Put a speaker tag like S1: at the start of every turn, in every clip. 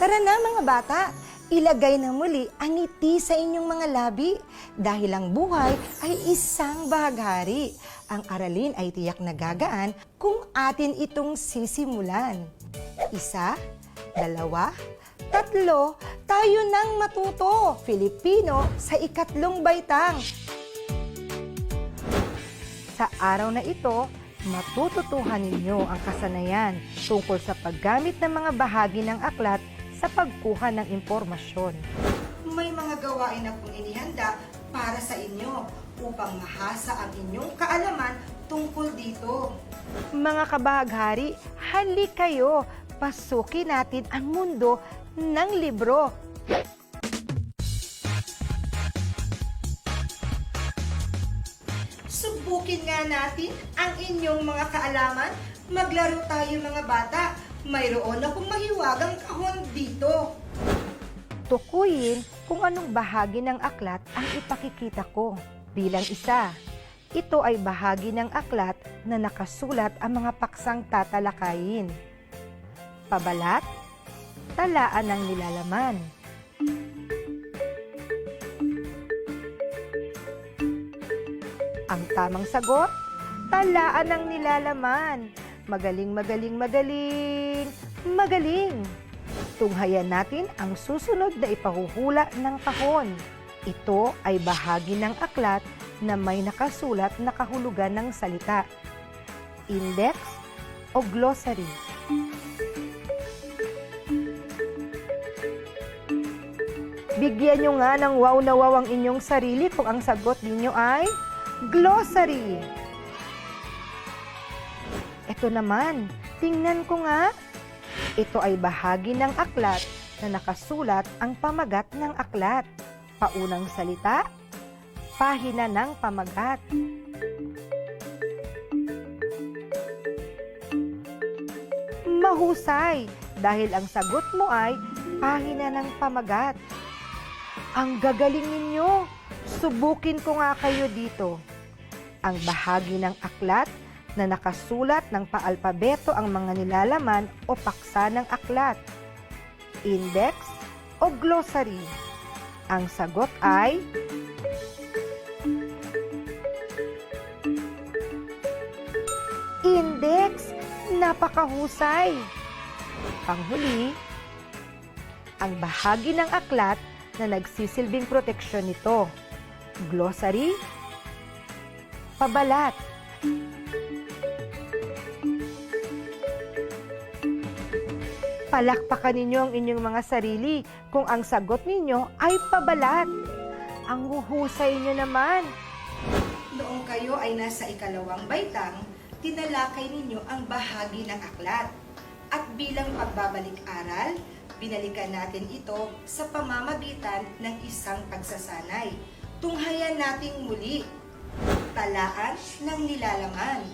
S1: Tara na mga bata, ilagay na muli ang ngiti sa inyong mga labi dahil ang buhay ay isang bahaghari. Ang aralin ay tiyak na gagaan kung atin itong sisimulan. 1, 2, 3, tayo nang matuto Filipino sa ikatlong baitang. Sa araw na ito, matututuhan ninyo ang kasanayan tungkol sa paggamit ng mga bahagi ng aklat sa pagkuha ng impormasyon. May mga gawain akong inihanda para sa inyo upang mahasa ang inyong kaalaman tungkol dito. Mga kabahaghari, halik kayo, pasukin natin ang mundo ng libro. Subukin nga natin ang inyong mga kaalaman. Maglaro tayo mga bata. Mayroon akong mahiwagang kahon dito. Tukuyin kung anong bahagi ng aklat ang ipakikita ko. Bilang 1, ito ay bahagi ng aklat na nakasulat ang mga paksang tatalakayin. Pabalat, talaan ng nilalaman. Ang tamang sagot, talaan ng nilalaman. Magaling, magaling, magaling, magaling. Tunghayan natin ang susunod na ipahuhula ng kahon. Ito ay bahagi ng aklat na may nakasulat na kahulugan ng salita. Index o glossary. Bigyan nyo nga ng wow na wow ang inyong sarili kung ang sagot ninyo ay glossary. Ito naman, tingnan ko nga. Ito ay bahagi ng aklat na nakasulat ang pamagat ng aklat. Paunang salita, pahina ng pamagat. Mahusay dahil ang sagot mo ay pahina ng pamagat. Ang gagaling ninyo! Subukin ko nga kayo dito. Ang bahagi ng aklat na nakasulat ng paalpabeto ang mga nilalaman o paksa ng aklat. Index o glossary. Ang sagot ay index. Napakahusay. Panghuli, ang bahagi ng aklat na nagsisilbing proteksyon nito. Glossary, pabalat. Palakpakan ninyo ang inyong mga sarili kung ang sagot ninyo ay pabalat. Ang huhusay nyo naman. Noong kayo ay nasa ikalawang baitang, tinalakay ninyo ang bahagi ng aklat. At bilang pagbabalik-aral, binalikan natin ito sa pamamagitan ng isang pagsasanay. Tunghayan nating muli. Talaan ng nilalaman.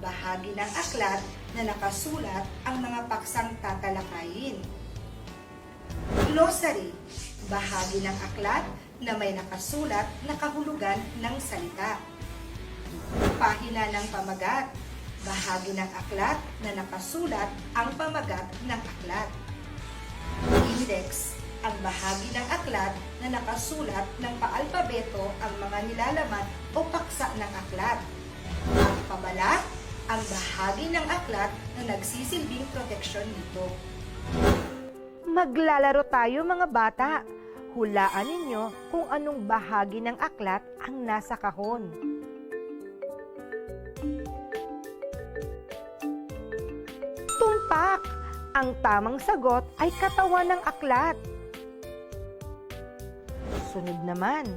S1: Bahagi ng aklat na nakasulat ang mga paksang tatalakayin. Glossary, bahagi ng aklat na may nakasulat na kahulugan ng salita. Pahina ng pamagat, bahagi ng aklat na nakasulat ang pamagat ng aklat. Index, ang bahagi ng aklat na nakasulat ng paalpabeto ang mga nilalaman o paksa ng aklat. Ang pabalat, ang bahagi ng aklat na nagsisilbing proteksyon nito. Maglalaro tayo mga bata. Hulaan ninyo kung anong bahagi ng aklat ang nasa kahon. Tumpak! Ang tamang sagot ay katawan ng aklat. Sunod naman.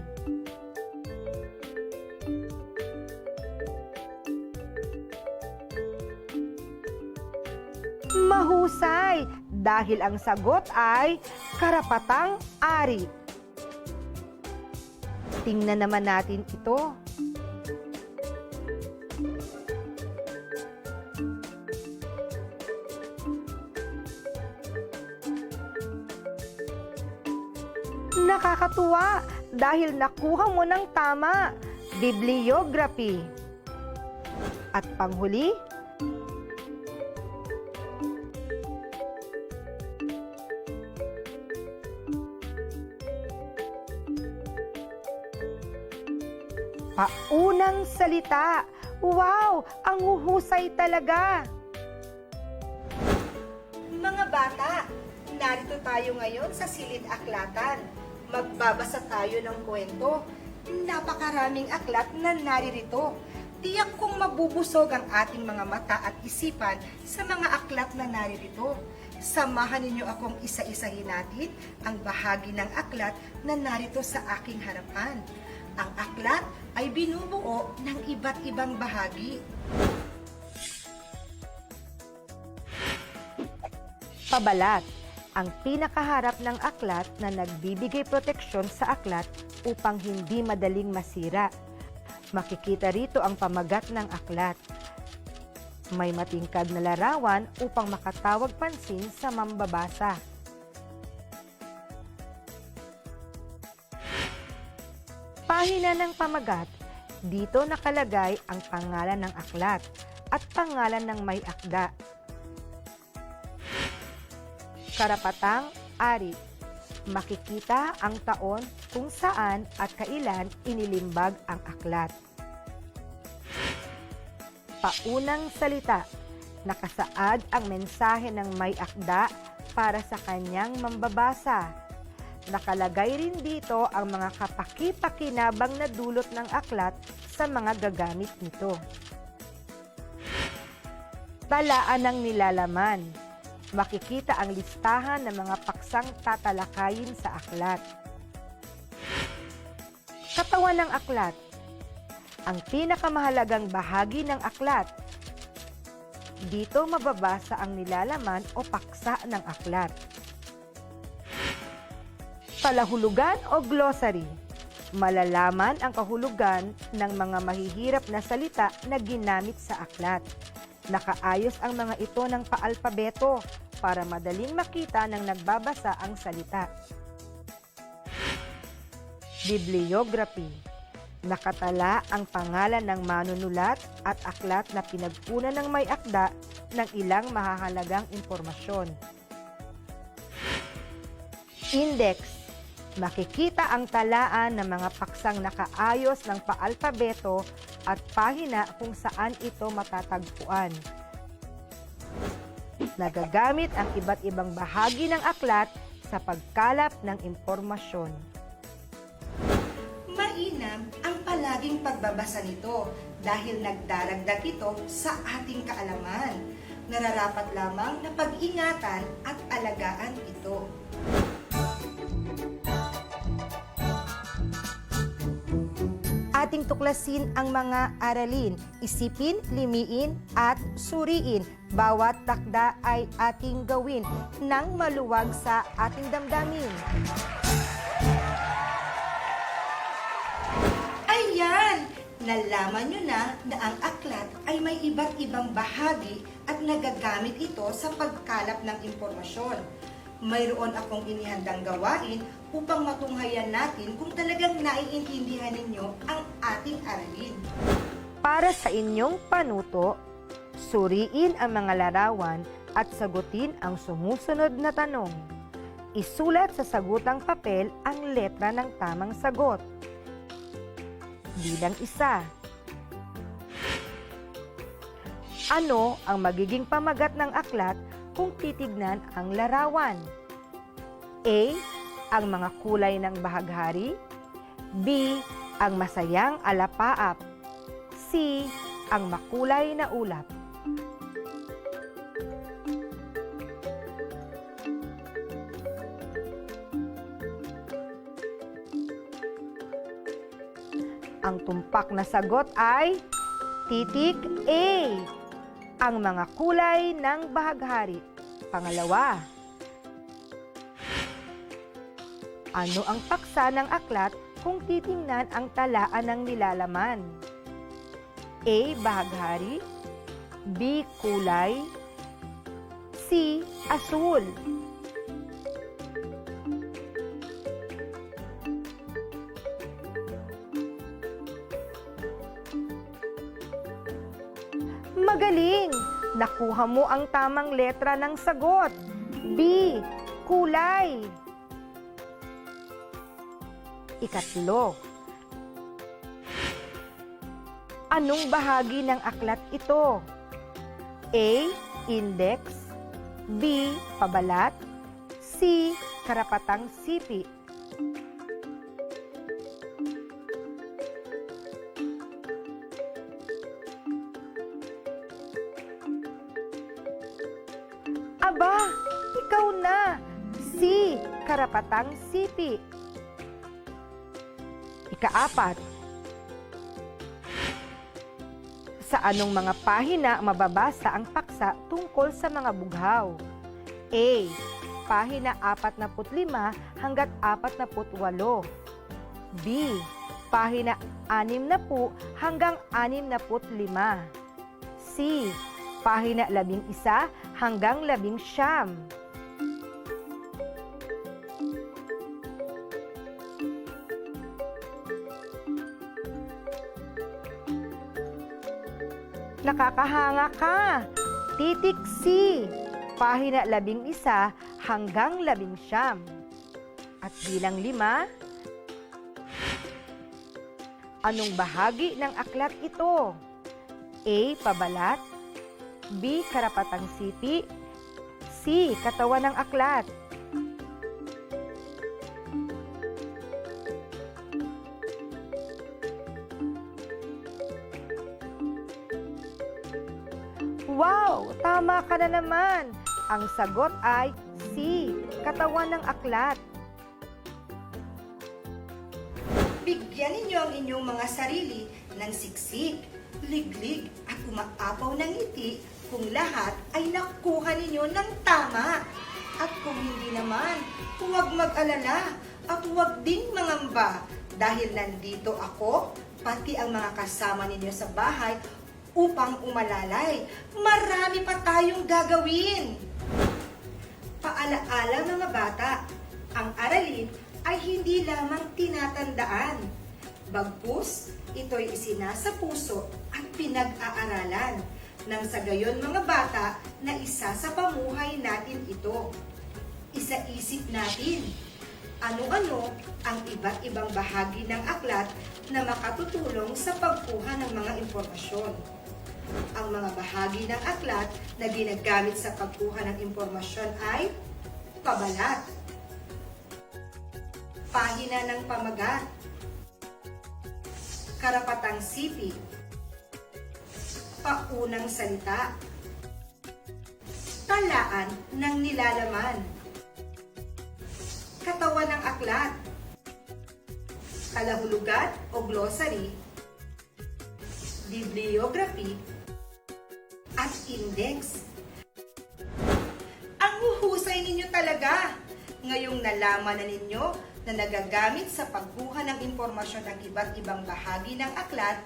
S1: Mahusay dahil ang sagot ay karapatang ari. Tingnan naman natin ito. Nakakatuwa dahil nakuha mo ng tama. Bibliography. At panghuli, Paunang salita. Wow! Ang huhusay talaga! Mga bata, narito tayo ngayon sa Silid Aklatan. Magbabasa tayo ng kwento. Napakaraming aklat na naririto. Tiyak kong mabubusog ang ating mga mata at isipan sa mga aklat na naririto. Samahan ninyo akong isa-isahin natin ang bahagi ng aklat na narito sa aking harapan. Ang aklat ay binubuo ng iba't ibang bahagi. Pabalat, ang pinakaharap ng aklat na nagbibigay proteksyon sa aklat upang hindi madaling masira. Makikita rito ang pamagat ng aklat. May matingkad na larawan upang makatawag pansin sa mambabasa. Pahina ng pamagat, dito nakalagay ang pangalan ng aklat at pangalan ng may akda. Karapatang ari, makikita ang taon kung saan at kailan inilimbag ang aklat. Paunang salita, nakasaad ang mensahe ng may akda para sa kanyang mambabasa. Nakalagay rin dito ang mga kapaki-pakinabang na dulot ng aklat sa mga gagamit nito. Talaan ng nilalaman, makikita ang listahan ng mga paksang tatalakayin sa aklat. Katawan ng aklat, ang pinakamahalagang bahagi ng aklat. Dito mababasa ang nilalaman o paksa ng aklat. Palahulugan o glossary, malalaman ang kahulugan ng mga mahihirap na salita na ginamit sa aklat. Nakaayos ang mga ito ng paalpabeto para madaling makita ng nagbabasa ang salita. Bibliography, nakatala ang pangalan ng manunulat at aklat na pinagkunan ng may akda ng ilang mahahalagang impormasyon. Index, makikita ang talaan ng mga paksang nakaayos ng paalpabeto at pahina kung saan ito matatagpuan. Nagagamit ang iba't ibang bahagi ng aklat sa pagkalap ng impormasyon. Mainam ang palaging pagbabasa nito dahil nagdaragdag ito sa ating kaalaman. Nararapat lamang na pag-ingatan at alagaan ito. Ating tuklasin ang mga aralin, isipin, limiin at suriin. Bawat takda ay ating gawin nang maluwag sa ating damdamin. Ayan! Nalaman nyo na ang aklat ay may iba't ibang bahagi at nagagamit ito sa pagkalap ng impormasyon. Mayroon akong inihandang gawain upang matunghayan natin kung talagang naiintindihan ninyo ang ating aralin. Para sa inyong panuto, suriin ang mga larawan at sagutin ang sumusunod na tanong. Isulat sa sagutang papel ang letra ng tamang sagot. Bilang 1. Ano ang magiging pamagat ng aklat kung titignan ang larawan? A. Ang mga kulay ng bahaghari. B. Ang masayang alapaap. C. Ang makulay na ulap. Ang tumpak na sagot ay titik A. Ang mga kulay ng bahaghari. Pangalawa, ano ang paksa ng aklat kung titingnan ang talaan ng nilalaman? A. Bahaghari. B. Kulay. C. Asul. Magaling! Nakuha mo ang tamang letra ng sagot. B. Kulay. Ikatlo, Anong bahagi ng aklat ito? A. Index, B. Pabalat, C. Karapatang sipi. Aba, ikaw na! C. Karapatang sipi. Ika-4. Sa anong mga pahina mababasa ang paksa tungkol sa mga bughaw? A. Pahina 45 hanggat 48. B. Pahina 60 hanggang 65. C. Pahina 11 hanggang 19. Nakakahanga ka! Titik C. Pahina 11 hanggang 19. At bilang 5, anong bahagi ng aklat ito? A. Pabalat, B. Karapatang sipi, C. Katawan ng aklat. Wow! Tama ka na naman! Ang sagot ay C. Katawan ng aklat.
S2: Bigyan ninyo ang inyong mga sarili ng siksik, liglig at umaapaw ng ngiti kung lahat ay nakuha ninyo ng tama. At kung hindi naman, huwag mag-alala at huwag ding mangamba dahil nandito ako, pati ang mga kasama ninyo sa bahay upang umalalay. Marami pa tayong gagawin. Paalaala mga bata, ang aralin ay hindi lamang tinatandaan. Bagkus, ito'y isinasa puso at pinag-aaralan. Nang sa gayon mga bata na isa sa pamuhay natin ito. Isa-isip natin, ano-ano ang iba't ibang bahagi ng aklat na makatutulong sa pagkuha ng mga impormasyon. Ang mga bahagi ng aklat na ginagamit sa pagkuha ng impormasyon ay pabalat, pahina ng pamagat, karapatang sipi, paunang salita, talaan ng nilalaman, katawan ng aklat, kalahulugan o glossary, bibliography, at index. Ang huhusay ninyo talaga! Ngayong nalaman na ninyo na nagagamit sa pagkuha ng impormasyon ng iba't ibang bahagi ng aklat,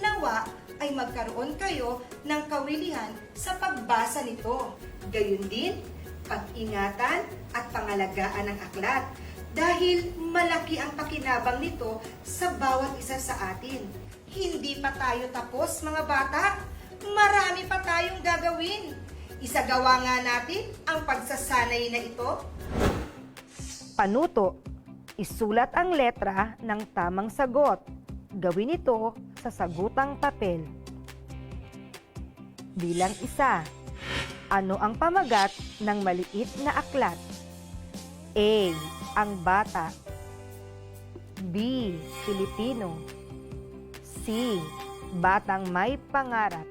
S2: nawa ay magkaroon kayo ng kawilihan sa pagbasa nito. Gayon din, pag-ingatan at pangalagaan ng aklat dahil malaki ang pakinabang nito sa bawat isa sa atin. Hindi pa tayo tapos mga bata. Marami pa tayong gagawin. Isagawa nga natin ang pagsasanay na ito.
S1: Panuto. Isulat ang letra ng tamang sagot. Gawin ito sa sagutang papel. Bilang 1. Ano ang pamagat ng maliit na aklat? A. Ang bata. B. Filipino. C. Batang may pangarap.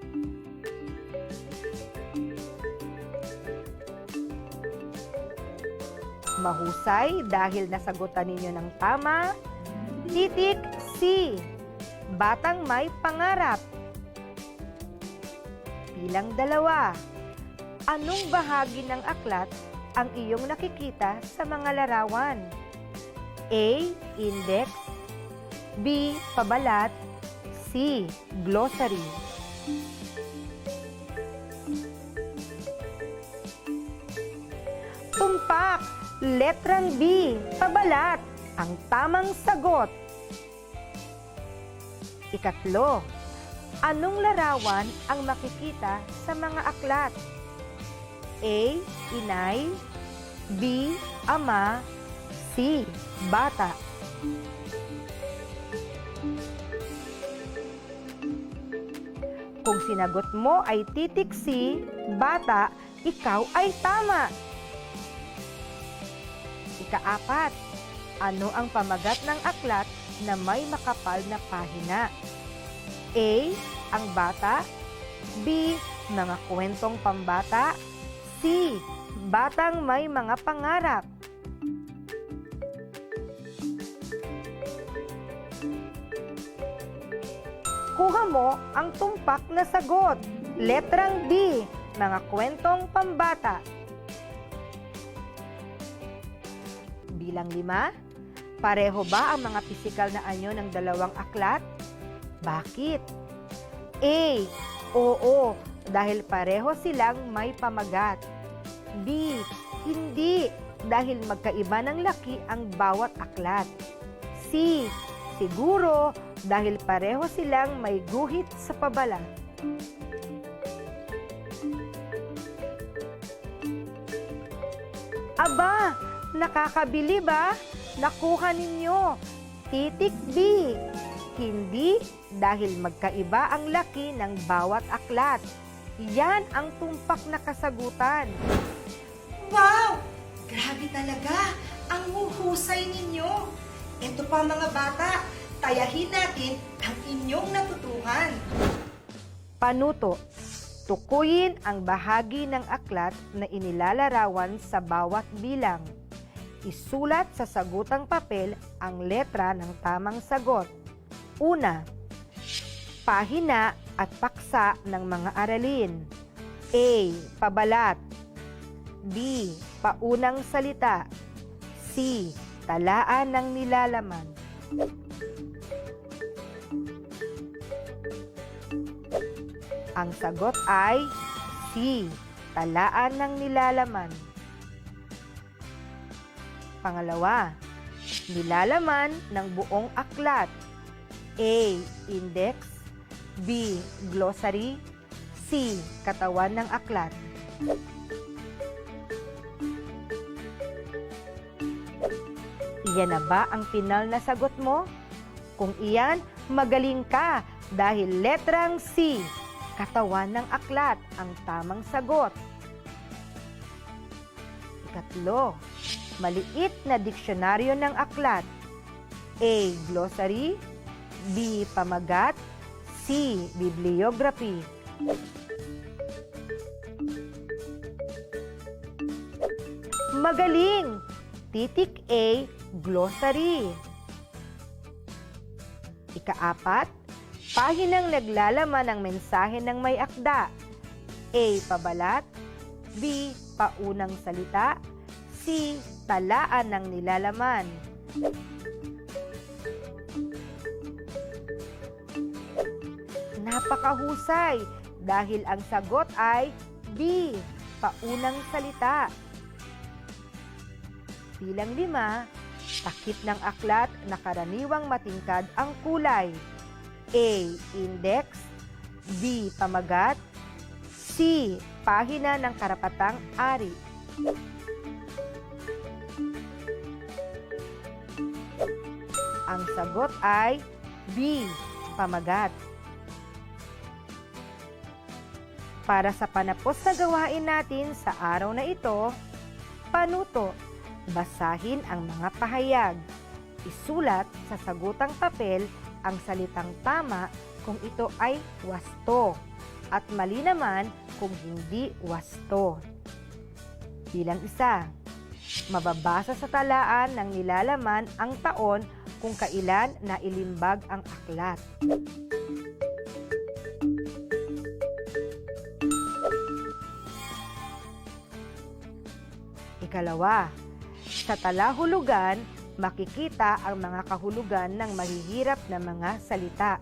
S1: Mahusay dahil nasagutan ninyo ng tama. Titik C. Batang may pangarap. Bilang 2. Anong bahagi ng aklat ang iyong nakikita sa mga larawan? A. Index, B. Pabalat, C. Glossary. Tumpak! Letrang B. Pabalat. Ang tamang sagot. 3. Anong larawan ang makikita sa mga aklat? A. Inay, B. Ama, C. Bata. Kung sinagot mo ay titik C, bata, ikaw ay tama. Ika-4, ano ang pamagat ng aklat na may makapal na pahina? A, ang bata. B, mga kwentong pambata. C, batang may mga pangarap. Kuha mo ang tumpak na sagot. Letrang D, mga kwentong pambata. Bilang 5, pareho ba ang mga pisikal na anyo ng dalawang aklat? Bakit? A, oo, dahil pareho silang may pamagat. B, hindi, dahil magkaiba ng laki ang bawat aklat. C, siguro, dahil pareho silang may guhit sa pabalat. Aba, nakakabili ba? Nakuha ninyo. Titik B. Hindi, dahil magkaiba ang laki ng bawat aklat. Yan ang tumpak na kasagutan.
S2: Wow! Grabe talaga! Ang huhusay ninyo! Ito pa mga bata, tayahin natin ang inyong natutuhan.
S1: Panuto. Tukuyin ang bahagi ng aklat na inilalarawan sa bawat bilang. Isulat sa sagutang papel ang letra ng tamang sagot. Una, pahina at paksa ng mga aralin. A, pabalat. B, paunang salita. C, talaan ng nilalaman. Ang sagot ay C, talaan ng nilalaman. Pangalawa, nilalaman ng buong aklat. A, index. B, glossary. C, katawan ng aklat. Iyan na ba ang pinal na sagot mo? Kung iyan, magaling ka dahil letrang C, katawan ng aklat, ang tamang sagot. Ikatlo, maliit na diksyonaryo ng aklat. A, glossary. B, pamagat. C, bibliography. Magaling! Titik A, glossary. Ika-4, pahinang naglalaman ng mensahe ng may akda. A, pabalat. B, paunang salita. C, talaan ng nilalaman. Napakahusay dahil ang sagot ay B, paunang salita. Bilang 5, takip ng aklat na karaniwang matingkad ang kulay. A, index. B, pamagat. C, pahina ng karapatang ari. Ang sagot ay B, pamagat. Para sa panapos na gawain natin sa araw na ito, panuto. Basahin ang mga pahayag. Isulat sa sagutang papel ang salitang tama kung ito ay wasto at mali naman kung hindi wasto. Bilang 1, mababasa sa talaan ng nilalaman ang taon kung kailan nailimbag ang aklat. Ikalawa, sa talahulugan, makikita ang mga kahulugan ng mahihirap na mga salita.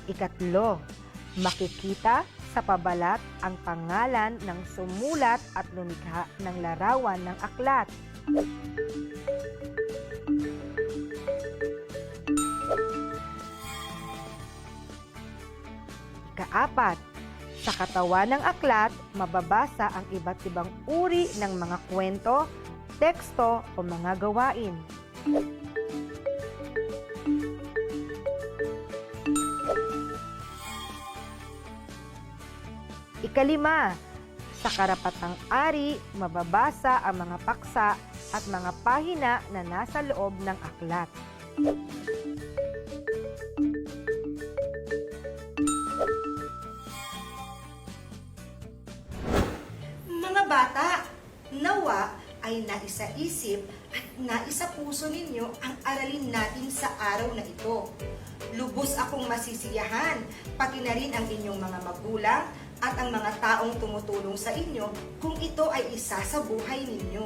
S1: Ikatlo, makikita sa pabalat ang pangalan ng sumulat at lumikha ng larawan ng aklat. Ika-4, sa katawan ng aklat, mababasa ang iba't ibang uri ng mga kwento, teksto o mga gawain. Ikalima, sa karapatang ari, mababasa ang mga paksa at mga pahina na nasa loob ng aklat.
S2: Mga bata, nawa ay naisaisip at naisapuso ninyo ang aralin natin sa araw na ito. Lubos akong masisiyahan, pati na rin ang inyong mga magulang at ang mga taong tumutulong sa inyo kung ito ay isa sa buhay ninyo.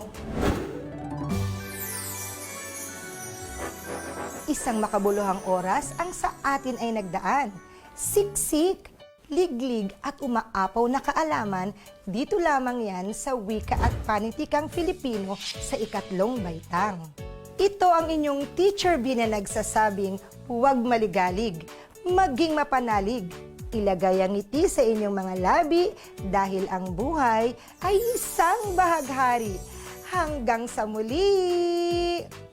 S2: Isang makabuluhang oras ang sa atin ay nagdaan. Siksik, liglig at umaapaw na kaalaman, dito lamang yan sa Wika at Panitikang Filipino sa ikatlong baitang. Ito ang inyong Teacher B na nagsasabing, huwag maligalig, maging mapanalig. Ilagay ang ngiti sa inyong mga labi dahil ang buhay ay isang bahaghari. Hanggang sa muli!